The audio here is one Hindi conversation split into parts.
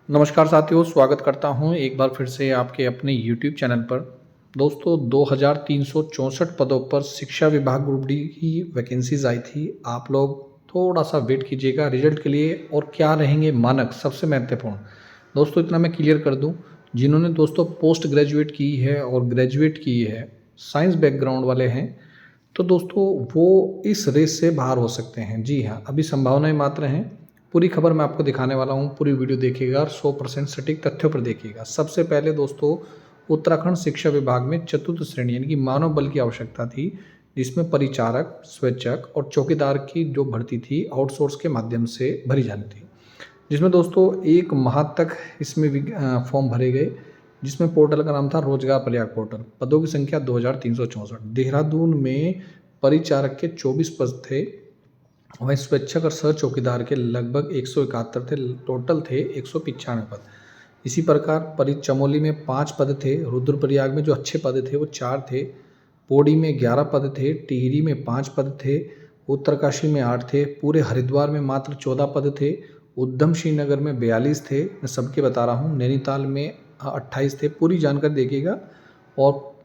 नमस्कार साथियों, स्वागत करता हूं एक बार फिर से आपके अपने YouTube चैनल पर। दोस्तों 2364 पदों पर शिक्षा विभाग ग्रुप डी की वैकेंसीज आई थी। आप लोग थोड़ा सा वेट कीजिएगा रिजल्ट के लिए और क्या रहेंगे मानक सबसे महत्वपूर्ण। दोस्तों इतना मैं क्लियर कर दूं, जिन्होंने दोस्तों पोस्ट ग्रेजुएट की है और ग्रेजुएट की है, साइंस बैकग्राउंड वाले हैं, तो दोस्तों वो इस रेस से बाहर हो सकते हैं। जी हाँ, अभी संभावनाएं मात्र हैं। पूरी खबर मैं आपको दिखाने वाला हूँ, पूरी वीडियो देखिएगा और 100% सटीक तथ्यों पर देखिएगा। सबसे पहले दोस्तों, उत्तराखंड शिक्षा विभाग में चतुर्थ श्रेणी यानी कि मानव बल की आवश्यकता थी, जिसमें परिचारक, स्वेच्छक और चौकीदार की जो भर्ती थी आउटसोर्स के माध्यम से भरी जानी थी। जिसमें दोस्तों 1 माह तक इसमें फॉर्म भरे गए, जिसमें पोर्टल का नाम था रोजगार प्रयाग पोर्टल। पदों की संख्या 2364। देहरादून में परिचारक के 24 पद थे, वहीं स्वेच्छक और सह चौकीदार के लगभग 171 थे। टोटल थे 195 पद। इसी प्रकार चमोली में 5 पद थे, रुद्रप्रयाग में जो अच्छे पद थे वो 4 थे, पौड़ी में 11 पद थे, टिहरी में 5 पद थे, उत्तरकाशी में 8 थे, पूरे हरिद्वार में मात्र 14 पद थे, उधम सिंह नगर में 42 थे, मैं सबके बता रहा हूँ, नैनीताल में 28 थे। पूरी जानकारी देखिएगा और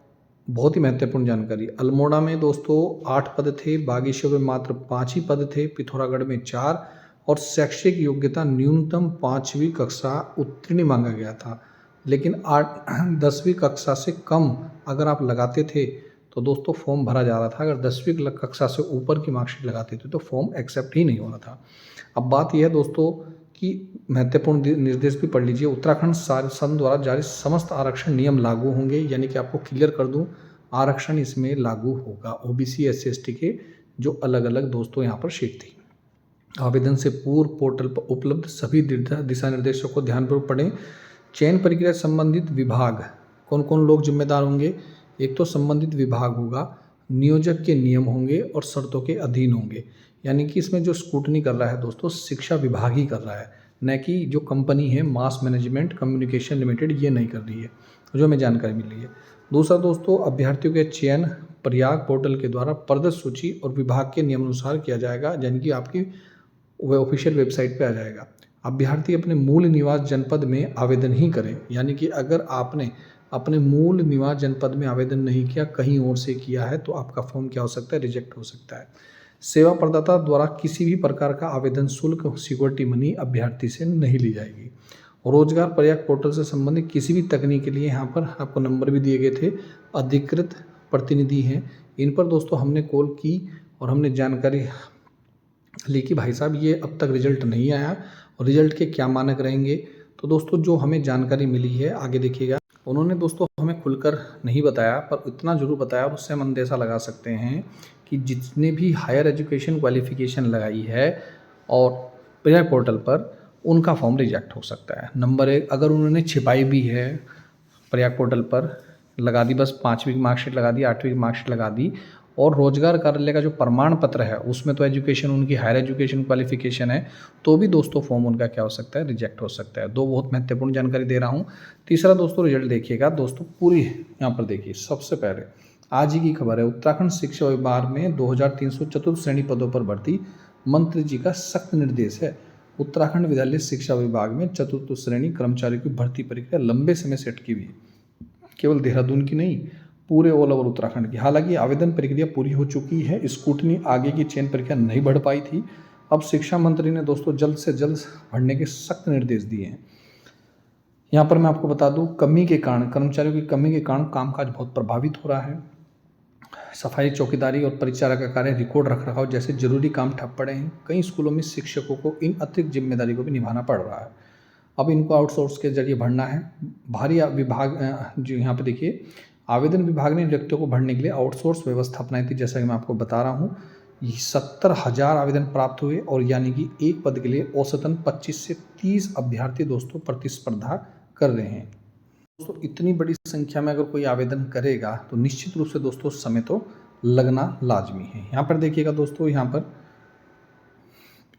बहुत ही महत्वपूर्ण जानकारी। अल्मोड़ा में दोस्तों 8 पद थे, बागेश्वर में मात्र 5 ही पद थे, पिथौरागढ़ में 4 और शैक्षिक योग्यता न्यूनतम 5वीं कक्षा उत्तीर्ण मांगा गया था। लेकिन 10वीं कक्षा से कम अगर आप लगाते थे तो दोस्तों फॉर्म भरा जा रहा था। अगर 10वीं कक्षा से ऊपर की मार्कशीट लगाते थे तो फॉर्म एक्सेप्ट ही नहीं हो रहा था। अब बात यह है दोस्तों कि महत्वपूर्ण निर्देश भी पढ़ लीजिए। उत्तराखंड शासन द्वारा जारी समस्त आरक्षण नियम लागू होंगे, यानी कि आपको क्लियर कर दूं, आरक्षण इसमें लागू होगा। ओबीसी SC ST के जो अलग अलग दोस्तों यहाँ पर सीट थी। आवेदन से पूर्व पोर्टल पर उपलब्ध सभी दिशा निर्देशों को ध्यानपूर्वक पढ़ें। चयन प्रक्रिया संबंधित विभाग कौन कौन लोग जिम्मेदार होंगे। एक तो संबंधित विभाग होगा, नियोजक के नियम होंगे और शर्तों के अधीन होंगे। यानी कि इसमें जो स्क्रूटनी कर रहा है दोस्तों शिक्षा विभाग ही कर रहा है, न कि जो कंपनी है मास मैनेजमेंट कम्युनिकेशन लिमिटेड, ये नहीं कर रही है, जो हमें जानकारी मिली है। दूसरा दोस्तों, अभ्यर्थियों के चयन प्रयाग पोर्टल के द्वारा प्रदत्त सूची और विभाग के नियमानुसार किया जाएगा, यानी कि आपकी वह ऑफिशियल वेबसाइट पे आ जाएगा। अभ्यर्थी अपने मूल निवास जनपद में आवेदन ही करें, यानी कि अगर आपने अपने मूल निवास जनपद में आवेदन नहीं किया, कहीं और से किया है, तो आपका फॉर्म क्या हो सकता है, रिजेक्ट हो सकता है। सेवा प्रदाता द्वारा किसी भी प्रकार का आवेदन शुल्क सिक्योरिटी मनी अभ्यर्थी से नहीं ली जाएगी। रोजगार प्रयाग पोर्टल से संबंधित किसी भी तकनीक के लिए यहाँ पर आपको नंबर भी दिए गए थे, अधिकृत प्रतिनिधि हैं, इन पर दोस्तों हमने कॉल की और हमने जानकारी ली कि भाई साहब ये अब तक रिजल्ट नहीं आया और रिजल्ट के क्या मानक रहेंगे। तो दोस्तों जो हमें जानकारी मिली है, आगे देखिएगा। उन्होंने दोस्तों हमें खुलकर नहीं बताया, पर इतना जरूर बताया और उससे हम अंदेशा लगा सकते हैं कि जितने भी हायर एजुकेशन क्वालिफिकेशन लगाई है और प्रयाग पोर्टल पर, उनका फॉर्म रिजेक्ट हो सकता है। नंबर 1, अगर उन्होंने छिपाई भी है प्रयाग पोर्टल पर, लगा दी, बस 5वीं की मार्कशीट लगा दी, 8वीं की मार्कशीट लगा दी, और रोजगार कार्यालय का जो प्रमाण पत्र है उसमें तो एजुकेशन उनकी हायर एजुकेशन क्वालिफिकेशन है, तो भी दोस्तों फॉर्म उनका क्या हो सकता है, रिजेक्ट हो सकता है। दो बहुत महत्वपूर्ण जानकारी दे रहा हूँ। तीसरा दोस्तों, रिजल्ट देखिएगा दोस्तों, पूरी यहाँ पर देखिए। सबसे पहले आज ही की खबर है, उत्तराखंड शिक्षा विभाग में 2304 श्रेणी पदों पर भर्ती, मंत्री जी का सख्त निर्देश है। उत्तराखंड विद्यालय शिक्षा विभाग में चतुर्थ श्रेणी कर्मचारियों की भर्ती प्रक्रिया लंबे समय से अटकी हुई है, केवल देहरादून की नहीं, पूरे ऑल ओवर उत्तराखंड की। हालांकि आवेदन प्रक्रिया पूरी हो चुकी है, स्क्रूटनी आगे की चयन प्रक्रिया नहीं बढ़ पाई थी। अब शिक्षा मंत्री ने दोस्तों जल्द से जल्द भरने के सख्त निर्देश दिए हैं। यहाँ पर मैं आपको बता दूं, कमी के कारण, कर्मचारियों की कमी के कारण कामकाज बहुत प्रभावित हो रहा है। सफाई, चौकीदारी और परिचारक का कार्य, रिकॉर्ड रख रखाव जैसे जरूरी काम ठप पड़े हैं। कई स्कूलों में शिक्षकों को इन अतिरिक्त जिम्मेदारी को भी निभाना पड़ रहा है। अब इनको आउटसोर्स के जरिए भरना है। भारी विभाग जो यहाँ पे देखिए, आवेदन विभाग ने व्यक्तियों को भरने के लिए आउटसोर्स व्यवस्था अपनाई थी, जैसा कि मैं आपको बता रहा हूँ। 70,000 आवेदन प्राप्त हुए और यानी कि एक पद के लिए औसतन 25 से 30 अभ्यर्थी दोस्तों प्रतिस्पर्धा कर रहे हैं। दोस्तों इतनी बड़ी संख्या में अगर कोई आवेदन करेगा तो निश्चित रूप से दोस्तों समय तो लगना लाजमी है। यहाँ पर देखिएगा दोस्तों, यहाँ पर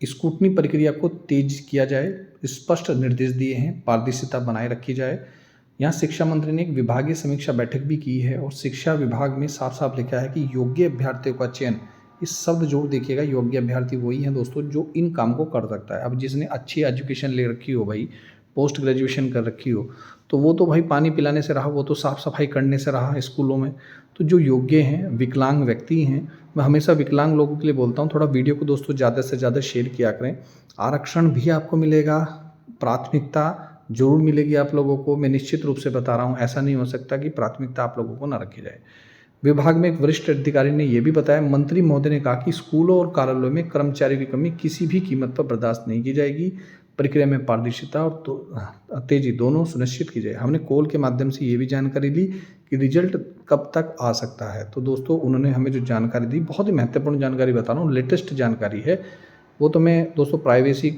स्क्रूटनी प्रक्रिया को तेज किया जाए, स्पष्ट निर्देश दिए हैं, पारदर्शिता बनाए रखी जाए। यहाँ शिक्षा मंत्री ने एक विभागीय समीक्षा बैठक भी की है और शिक्षा विभाग में साफ साफ लिखा है कि योग्य अभ्यर्थियों का चयन, इस शब्द जोड़ देखिएगा, योग्य अभ्यर्थी वही है दोस्तों जो इन काम को कर सकता है। अब जिसने अच्छी एजुकेशन ले रखी हो भाई, पोस्ट ग्रेजुएशन कर रखी हो, तो वो तो भाई पानी पिलाने से रहा, वो तो साफ़ सफाई करने से रहा स्कूलों में। तो जो योग्य हैं, विकलांग व्यक्ति हैं, मैं हमेशा विकलांग लोगों के लिए बोलता हूँ, थोड़ा वीडियो को दोस्तों ज़्यादा से ज़्यादा शेयर किया करें। आरक्षण भी आपको मिलेगा, प्राथमिकता ज़रूर मिलेगी आप लोगों को। मैं निश्चित रूप से बता रहा हूँ, ऐसा नहीं हो सकता कि प्राथमिकता आप लोगों को ना रखी जाए। विभाग में एक वरिष्ठ अधिकारी ने यह भी बताया, मंत्री महोदय ने कहा कि स्कूलों और कार्यालयों में कर्मचारियों की कमी किसी भी कीमत पर बर्दाश्त नहीं की जाएगी। प्रक्रिया में पारदर्शिता और तेजी दोनों सुनिश्चित की जाए। हमने कॉल के माध्यम से ये भी जानकारी ली कि रिजल्ट कब तक आ सकता है। तो दोस्तों उन्होंने हमें जो जानकारी दी, बहुत ही महत्वपूर्ण जानकारी बता रहा हूँ, लेटेस्ट जानकारी है। वो तो मैं दोस्तों प्राइवेसी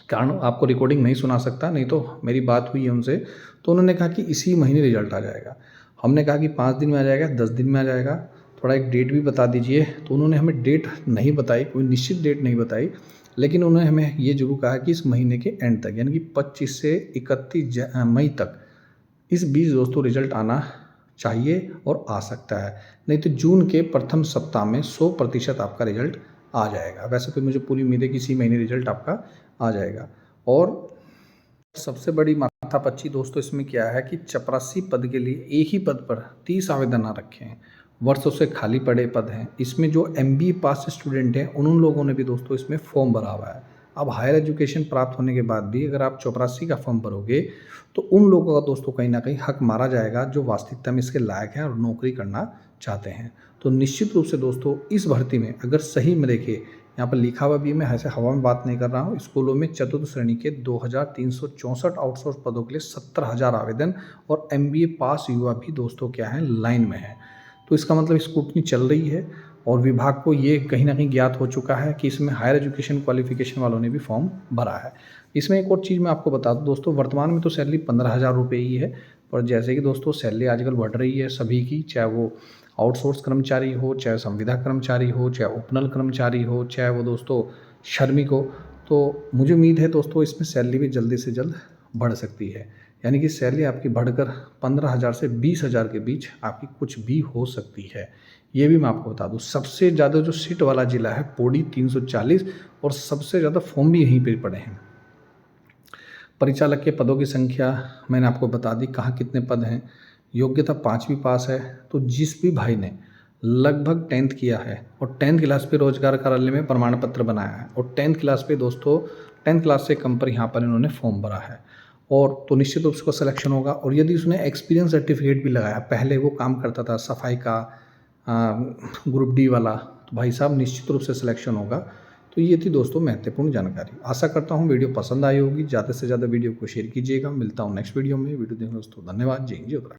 कारण आपको रिकॉर्डिंग नहीं सुना सकता, नहीं तो मेरी बात हुई है उनसे, तो उन्होंने कहा कि इसी महीने रिजल्ट आ जाएगा। हमने कहा कि 5 दिन में आ जाएगा, 10 दिन में आ जाएगा, थोड़ा एक डेट भी बता दीजिए। तो उन्होंने हमें डेट नहीं बताई, कोई निश्चित डेट नहीं बताई, लेकिन उन्होंने हमें ये ज़रूर कहा कि इस महीने के एंड तक, यानी कि 25 से 31 मई तक इस बीच दोस्तों रिजल्ट आना चाहिए और आ सकता है। नहीं तो जून के प्रथम सप्ताह में 100% आपका रिजल्ट आ जाएगा। वैसे तो मुझे पूरी उम्मीद है कि इसी महीने रिजल्ट आपका आ जाएगा। और सबसे बड़ी माथापच्ची दोस्तों इसमें क्या है कि चपरासी पद के लिए एक ही पद पर 30 आवेदन आ रखे हैं, वर्षों से खाली पड़े पद हैं। इसमें जो MBA पास स्टूडेंट हैं उन लोगों ने भी दोस्तों इसमें फॉर्म भरा हुआ है। अब हायर एजुकेशन प्राप्त होने के बाद भी अगर आप चपरासी का फॉर्म भरोगे तो उन लोगों का दोस्तों कहीं ना कहीं हक मारा जाएगा जो वास्तविकता में इसके लायक हैं और नौकरी करना चाहते हैं। तो निश्चित रूप से दोस्तों इस भर्ती में अगर सही में देखें, यहाँ पर लिखा हुआ भी, मैं ऐसे हवा में बात नहीं कर रहा हूँ, स्कूलों में चतुर्थ श्रेणी के 2364 आउटसोर्स पदों के लिए 70,000 आवेदन और MBA पास युवा भी दोस्तों क्या है लाइन में है। तो इसका मतलब स्क्रूटनी चल रही है और विभाग को ये कहीं ना कहीं ज्ञात हो चुका है कि इसमें हायर एजुकेशन क्वालिफिकेशन वालों ने भी फॉर्म भरा है। इसमें एक और चीज़ मैं आपको बता दूँ दोस्तों, वर्तमान में तो सैलरी 15,000 रुपये ही है, पर जैसे कि दोस्तों सैलरी आजकल बढ़ रही है सभी की, चाहे वो आउटसोर्स कर्मचारी हो, चाहे संविदा कर्मचारी हो, चाहे उपनल कर्मचारी हो, चाहे वो दोस्तों श्रमिक हो। तो मुझे उम्मीद है दोस्तों इसमें सैलरी भी जल्दी से जल्द बढ़ सकती है, यानी कि सैलरी आपकी बढ़कर 15,000 से 20,000 के बीच आपकी कुछ भी हो सकती है। ये भी मैं आपको बता दूं, सबसे ज़्यादा जो सीट वाला ज़िला है पौड़ी 340, और सबसे ज़्यादा फॉर्म भी यहीं पर पड़े हैं। परिचालक के पदों की संख्या मैंने आपको बता दी, कहाँ कितने पद हैं। योग्यता 5वीं पास है, तो जिस भी भाई ने लगभग 10th किया है और 10th क्लास पे रोजगार कार्यालय में प्रमाण पत्र बनाया है और 10th क्लास पे दोस्तों 10th क्लास से कम पर यहाँ पर इन्होंने फॉर्म भरा है, और तो निश्चित रूप से उसका सिलेक्शन होगा। और यदि उसने एक्सपीरियंस सर्टिफिकेट भी लगाया, पहले वो काम करता था सफाई का ग्रुप D वाला, तो भाई साहब निश्चित रूप से सिलेक्शन होगा। तो ये थी दोस्तों महत्वपूर्ण जानकारी। आशा करता हूँ वीडियो पसंद आई होगी, ज़्यादा से ज़्यादा वीडियो को शेयर कीजिएगा। मिलता हूँ नेक्स्ट वीडियो में। वीडियो देखने दोस्तों धन्यवाद। जय हिंद, जय उत्तराखंड।